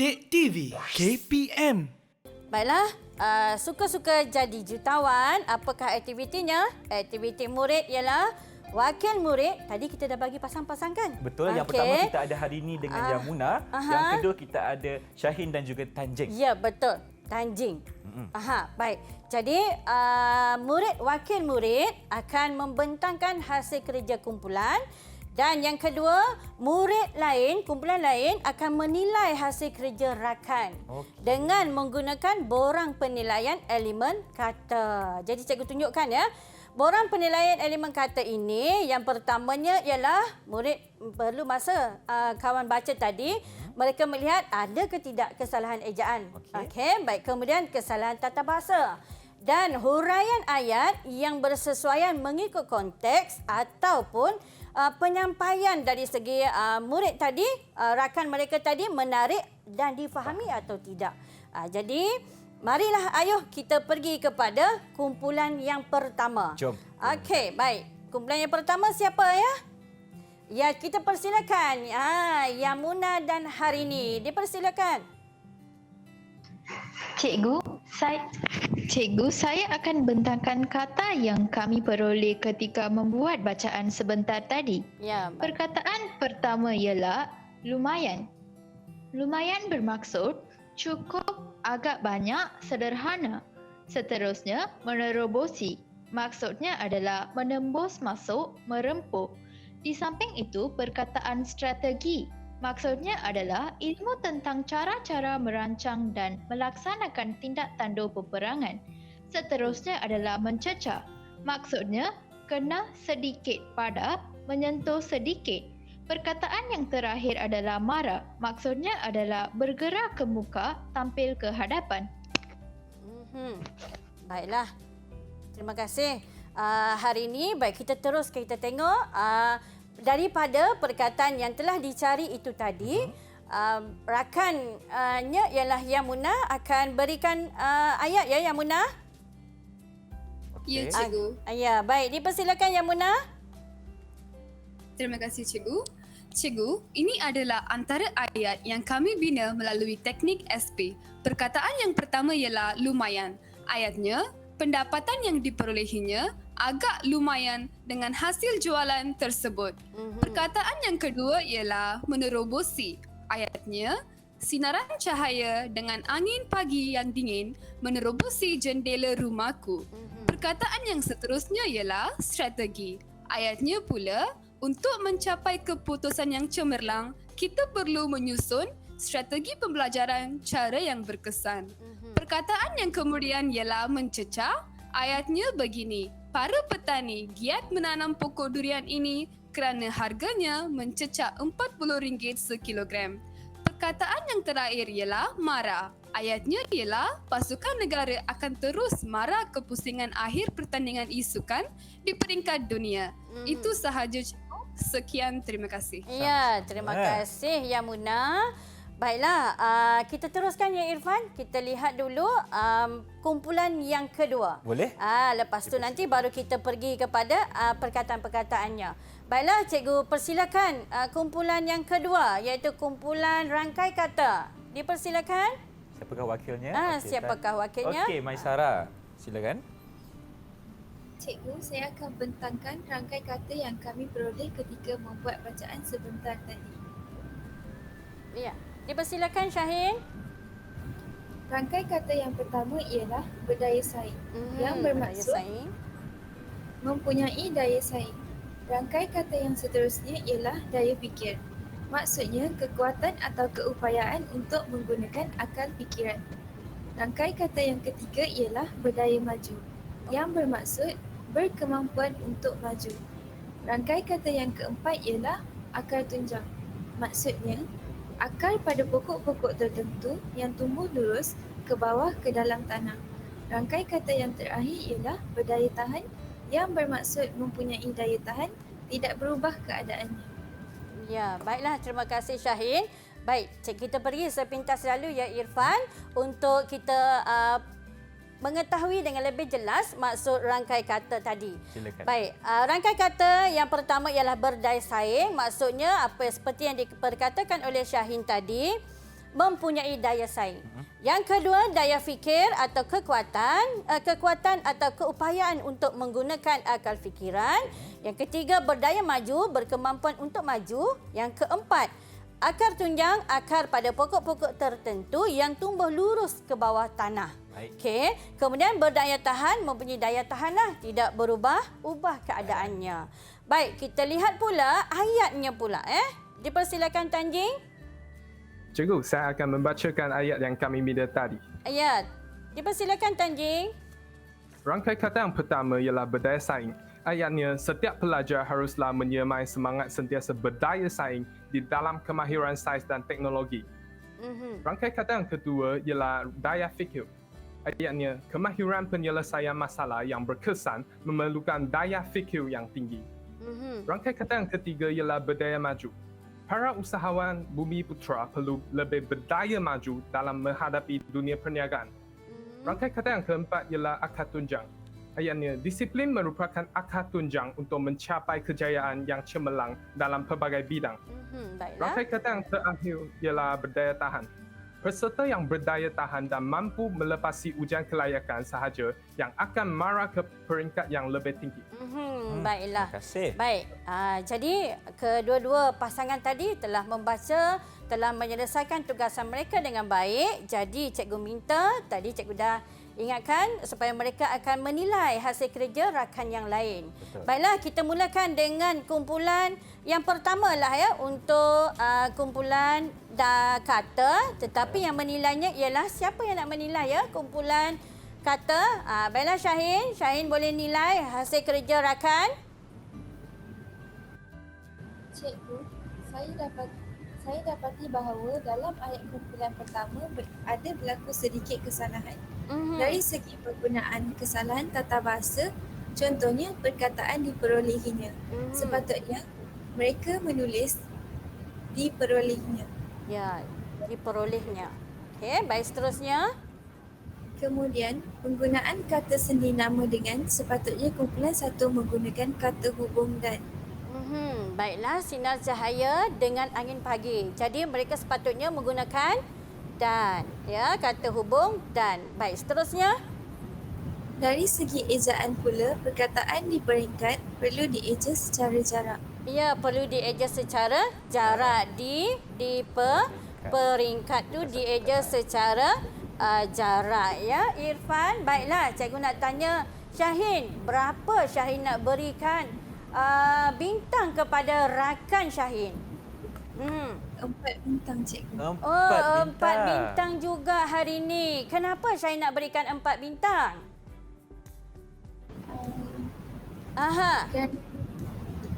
Didik TV KPM. Baiklah, suka-suka jadi jutawan, apakah aktivitinya? Aktiviti murid ialah wakil murid. Tadi kita dah bagi pasang-pasang kan? Betul. Yang pertama kita ada hari ini dengan Yamuna. Yang kedua kita ada Syahin dan juga Tanjing. Ya, betul. Tanjing. Baik. Jadi, wakil murid akan membentangkan hasil kerja kumpulan. Dan yang kedua, kumpulan lain akan menilai hasil kerja rakan dengan menggunakan borang penilaian elemen kata. Jadi cikgu tunjukkan ya. Borang penilaian elemen kata ini, yang pertamanya ialah murid perlu masa kawan baca tadi, mereka melihat ada ke tidak kesalahan ejaan. Okey, baik. Kemudian kesalahan tata bahasa. Dan huraian ayat yang bersesuaian mengikut konteks ataupun penyampaian dari segi murid tadi, rakan mereka tadi menarik dan difahami atau tidak. Jadi, marilah ayuh kita pergi kepada kumpulan yang pertama. Jom. Okey, baik. Kumpulan yang pertama siapa ya? Ya, kita persilakan. Yamuna dan Harini. Dipersilakan. Cikgu, saya akan bentangkan kata yang kami peroleh ketika membuat bacaan sebentar tadi. Ya, baik. Perkataan pertama ialah lumayan. Lumayan bermaksud cukup, agak banyak, sederhana. Seterusnya, menerobosi. Maksudnya adalah menembus masuk, merempuh. Di samping itu, perkataan strategi. Maksudnya adalah ilmu tentang cara-cara merancang dan melaksanakan tindak tanduk peperangan. Seterusnya adalah mencecah. Maksudnya kena sedikit pada, menyentuh sedikit. Perkataan yang terakhir adalah marah. Maksudnya adalah bergerak ke muka, tampil ke hadapan. Baiklah. Terima kasih. Hari ini baik kita terus kita tengok daripada perkataan yang telah dicari itu tadi, rakannya ialah Yamuna akan berikan ayat ya Yamuna. Ya, cikgu. Ya, baik. Dipersilakan Yamuna. Terima kasih, cikgu. Cikgu, ini adalah antara ayat yang kami bina melalui teknik SP. Perkataan yang pertama ialah lumayan. Ayatnya, pendapatan yang diperolehinya agak lumayan dengan hasil jualan tersebut. Perkataan yang kedua ialah menerobosi. Ayatnya, sinaran cahaya dengan angin pagi yang dingin menerobosi jendela rumahku. Perkataan yang seterusnya ialah strategi. Ayatnya pula, untuk mencapai keputusan yang cemerlang, kita perlu menyusun strategi pembelajaran cara yang berkesan. Perkataan yang kemudian ialah mencecah. Ayatnya begini, para petani giat menanam pokok durian ini kerana harganya mencecah RM40 sekilogram. Perkataan yang terakhir ialah marah. Ayatnya ialah pasukan negara akan terus marah kepusingan akhir pertandingan isukan di peringkat dunia. Itu sahaja, cikgu. Sekian, terima kasih. Ya, terima kasih Yamuna. Baiklah, kita teruskan ya Irfan. Kita lihat dulu kumpulan yang kedua. Boleh? Lepas tu nanti baru kita pergi kepada perkataan-perkataannya. Baiklah, cikgu persilakan kumpulan yang kedua iaitu kumpulan rangkai kata. Dipersilakan. Siapakah wakilnya? Siapakah wakilnya? Okey, Maisara. Silakan. Cikgu, saya akan bentangkan rangkai kata yang kami peroleh ketika membuat bacaan sebentar tadi. Ya. Dipersilakan Syahin. Rangkai kata yang pertama ialah berdaya saing, yang bermaksud mempunyai daya saing. Rangkai kata yang seterusnya ialah daya fikir. Maksudnya kekuatan atau keupayaan untuk menggunakan akal fikiran. Rangkai kata yang ketiga ialah berdaya maju, yang bermaksud berkemampuan untuk maju. Rangkai kata yang keempat ialah akal tunjang. Maksudnya akar pada pokok-pokok tertentu yang tumbuh lurus ke bawah ke dalam tanah. Rangkai kata yang terakhir ialah berdaya tahan, yang bermaksud mempunyai daya tahan, tidak berubah keadaannya. Ya, baiklah. Terima kasih Syahin. Baik, kita pergi sepintas lalu ya Irfan untuk kita mengetahui dengan lebih jelas maksud rangkai kata tadi. Silakan. Baik, rangkai kata yang pertama ialah berdaya saing. Maksudnya apa seperti yang diperkatakan oleh Syahin tadi, mempunyai daya saing. Yang kedua, daya fikir atau kekuatan atau keupayaan untuk menggunakan akal fikiran. Yang ketiga, berdaya maju, berkemampuan untuk maju. Yang keempat, akar tunjang, akar pada pokok-pokok tertentu yang tumbuh lurus ke bawah tanah. Okey. Kemudian berdaya tahan, mempunyai daya tahanlah, tidak berubah keadaannya. Baik, kita lihat pula ayatnya pula. Dipersilakan Tanjing. Cikgu, saya akan membacakan ayat yang kami minta tadi. Ayat. Dipersilakan Tanjing. Rangkai kata yang pertama ialah berdaya saing. Ayatnya, setiap pelajar haruslah menyemai semangat sentiasa berdaya saing di dalam kemahiran sains dan teknologi. Rangkai kata yang kedua ialah daya fikir. Ayatnya, kemahiran penyelesaian masalah yang berkesan memerlukan daya fikir yang tinggi. Rangkai kata yang ketiga ialah berdaya maju. Para usahawan Bumi Putra perlu lebih berdaya maju dalam menghadapi dunia perniagaan. Rangkai kata yang keempat ialah akar tunjang. Ayatnya, disiplin merupakan akar tunjang untuk mencapai kejayaan yang cemerlang dalam pelbagai bidang. Rangkai kata yang terakhir ialah berdaya tahan. Peserta yang berdaya tahan dan mampu melepasi ujian kelayakan sahaja yang akan mara ke peringkat yang lebih tinggi. Baiklah. Terima kasih. Baik. Jadi kedua-dua pasangan tadi telah membaca, telah menyelesaikan tugasan mereka dengan baik. Jadi cikgu minta, tadi cikgu dah ingatkan supaya mereka akan menilai hasil kerja rakan yang lain. Betul. Baiklah, kita mulakan dengan kumpulan yang pertama lah untuk kumpulan kata, tetapi yang menilainya ialah siapa yang nak menilai kumpulan kata. Baiklah Syahin boleh nilai hasil kerja rakan. Cikgu, saya dapati bahawa dalam ayat kumpulan pertama ada berlaku sedikit kesalahan. Dari segi penggunaan kesalahan tata bahasa, contohnya perkataan diperolehinya. Sepatutnya mereka menulis diperolehnya. Ya, diperolehnya. Okey, baik seterusnya. Kemudian, penggunaan kata sendi nama dengan sepatutnya kumpulan satu menggunakan kata hubung dan. Baiklah, sinar cahaya dengan angin pagi. Jadi mereka sepatutnya menggunakan dan, ya, kata hubung dan. Baik, seterusnya. Dari segi ejaan pula, perkataan di peringkat perlu dieja secara jarak. Ya, perlu dieja secara jarak. Peringkat tu dieja secara jarak, ya. Irfan, baiklah, cikgu nak tanya Syahin, berapa Syahin nak berikan bintang kepada rakan Syahin? 4 bintang, cikgu. 4 bintang juga hari ini. Kenapa Syahin nak berikan 4 bintang?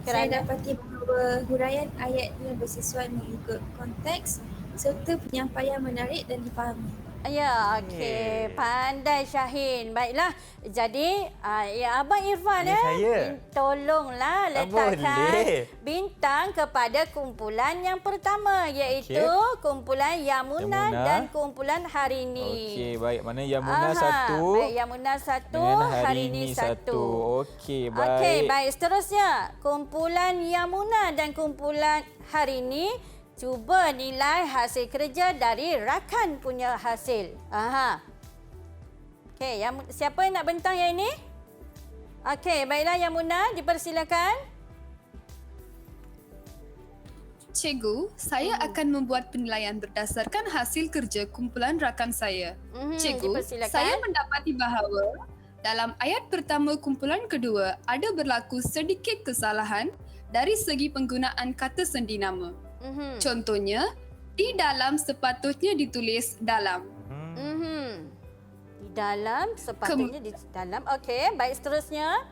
Saya dapati bahawa huraian ayatnya bersesuai mengikut konteks serta penyampaian menarik dan difahami. Ya, okey. Pandai Syahin. Baiklah. Jadi, ya Abang Irfan saya. tolonglah letakkan bintang kepada kumpulan yang pertama, iaitu kumpulan Yamuna dan kumpulan Harini. Okey, baik. Mana Yamuna satu. Baik, Yamuna satu, dengan Harini satu. Okey, baik. Okey, baik. Seterusnya, kumpulan Yamuna dan kumpulan Harini, cuba nilai hasil kerja dari rakan punya hasil. Okey, siapa yang nak bentang yang ini? Okey, baiklah Yamuna, dipersilakan. Cikgu, saya akan membuat penilaian berdasarkan hasil kerja kumpulan rakan saya. Cikgu, dipersilakan. saya mendapati bahawa dalam ayat pertama kumpulan kedua ada berlaku sedikit kesalahan dari segi penggunaan kata sendi nama. Contohnya, di dalam sepatutnya ditulis dalam. Di dalam sepatutnya di dalam. Okey, baik seterusnya.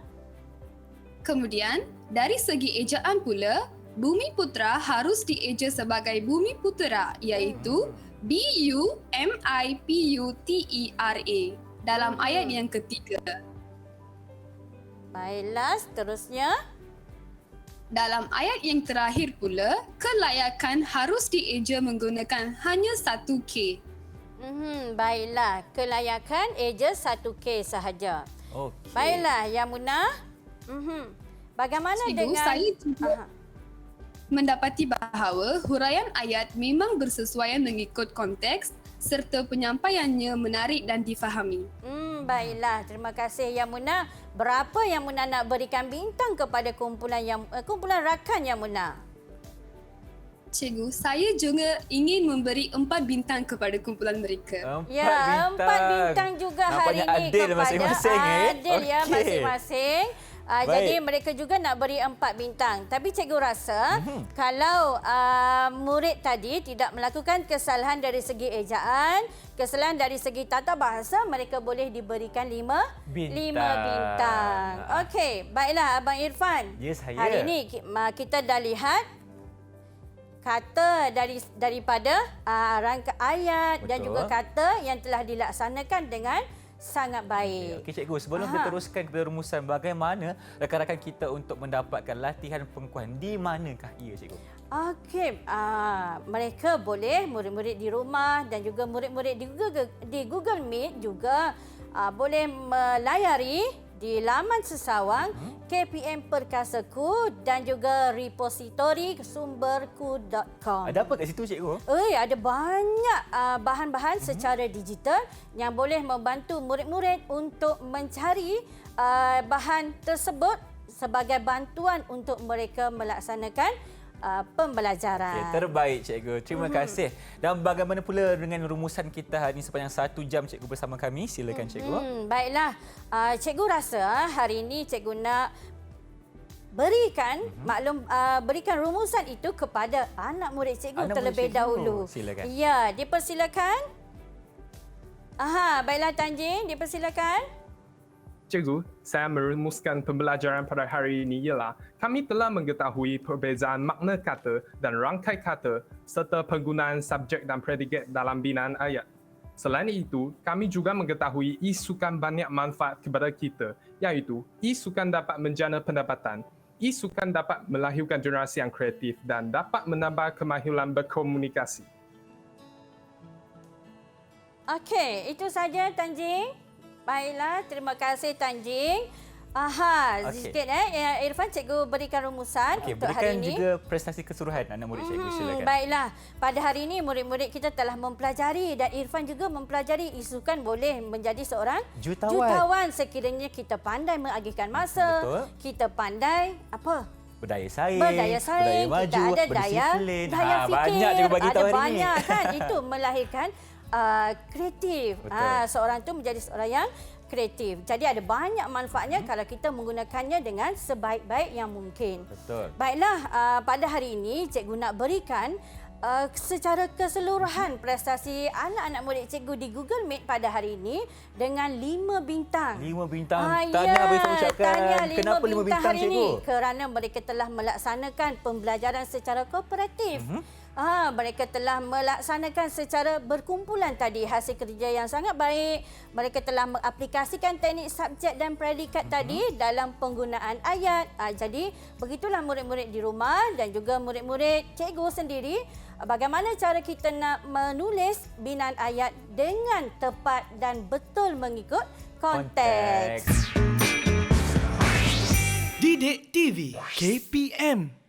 Kemudian, dari segi ejaan pula, Bumi Putra harus dieja sebagai Bumi Putera, iaitu BUMIPUTERA dalam ayat yang ketiga. Baiklah, seterusnya. Dalam ayat yang terakhir pula, kelayakan harus dieja menggunakan hanya 1K. Baiklah, kelayakan eja 1K sahaja. Okey. Baiklah, Yamuna. Bagaimana Cikgu, dengan... saya juga mendapati bahawa huraian ayat memang bersesuaian mengikut konteks serta penyampaiannya menarik dan difahami. Baiklah, terima kasih Yang Munah. Berapa Yang Munah nak berikan bintang kepada kumpulan rakan Yang Munah? Cikgu, saya juga ingin memberi 4 bintang kepada kumpulan mereka. 4 bintang juga hari Nampaknya ini adil kepada masing-masing, adil ya Okey. masing-masing. Jadi mereka juga nak beri 4 bintang. Tapi cikgu rasa kalau murid tadi tidak melakukan kesalahan dari segi ejaan, kesalahan dari segi tata bahasa, mereka boleh diberikan 5 bintang. Okey, baiklah Abang Irfan. Ya, saya. Hari ini kita dah lihat kata daripada rangka ayat dan Betul. juga kata yang telah dilaksanakan dengan sangat baik. Okey cikgu, sebelum kita teruskan kepada rumusan, bagaimana rakan-rakan kita untuk mendapatkan latihan pengukuhan? Di manakah ia cikgu? Okey, mereka boleh murid-murid di rumah dan juga murid-murid di Google Meet juga boleh melayari di laman sesawang KPM Perkasaku dan juga repositori sumberku.com. Ada apa kat situ cikgu? Ada banyak bahan-bahan secara digital yang boleh membantu murid-murid untuk mencari bahan tersebut sebagai bantuan untuk mereka melaksanakan pembelajaran. Okay, terbaik cikgu. Terima kasih. Dan bagaimana pula dengan rumusan kita hari ini sepanjang 1 jam cikgu bersama kami? Silakan cikgu. Baiklah. Cikgu rasa hari ini cikgu nak berikan berikan rumusan itu kepada anak murid cikgu Anak terlebih murid cikgu. dahulu. Silakan. Ya, dipersilakan. Baiklah Tanjin, dipersilakan. Cikgu, saya merumuskan pembelajaran pada hari ini ialah kami telah mengetahui perbezaan makna kata dan rangkai kata serta penggunaan subjek dan predikat dalam binaan ayat. Selain itu, kami juga mengetahui isukan banyak manfaat kepada kita, iaitu isukan dapat menjana pendapatan, isukan dapat melahirkan generasi yang kreatif dan dapat menambah kemahiran berkomunikasi. Okey, itu saja Tanjing. Baiklah, terima kasih Tanjing. Sikit Irfan, cikgu berikan rumusan untuk hari ini. Berikan juga prestasi keseluruhan anak murid cikgu, silakan. Baiklah, pada hari ini murid-murid kita telah mempelajari dan Irfan juga mempelajari isukan boleh menjadi seorang jutawan sekiranya kita pandai mengagihkan masa. Betul. Kita pandai apa? Berdaya saing, Berdaya maju, kita ada daya berdisiplin. fikir. Banyak cikgu bagi tahu hari ini. Banyak kan, itu melahirkan kreatif. Seorang tu menjadi seorang yang kreatif. Jadi ada banyak manfaatnya kalau kita menggunakannya dengan sebaik-baik yang mungkin. Betul. Baiklah, pada hari ini cikgu nak berikan secara keseluruhan prestasi anak-anak murid cikgu di Google Meet pada hari ini dengan 5 bintang. 5 bintang. Tahniah boleh saya ucapkan. Kenapa 5 bintang hari cikgu? ini? Kerana mereka telah melaksanakan pembelajaran secara kooperatif. Mereka telah melaksanakan secara berkumpulan tadi hasil kerja yang sangat baik. Mereka telah mengaplikasikan teknik subjek dan predikat tadi dalam penggunaan ayat. Jadi begitulah murid-murid di rumah dan juga murid-murid cikgu sendiri. Bagaimana cara kita nak menulis binaan ayat dengan tepat dan betul mengikut konteks. Didik TV KPM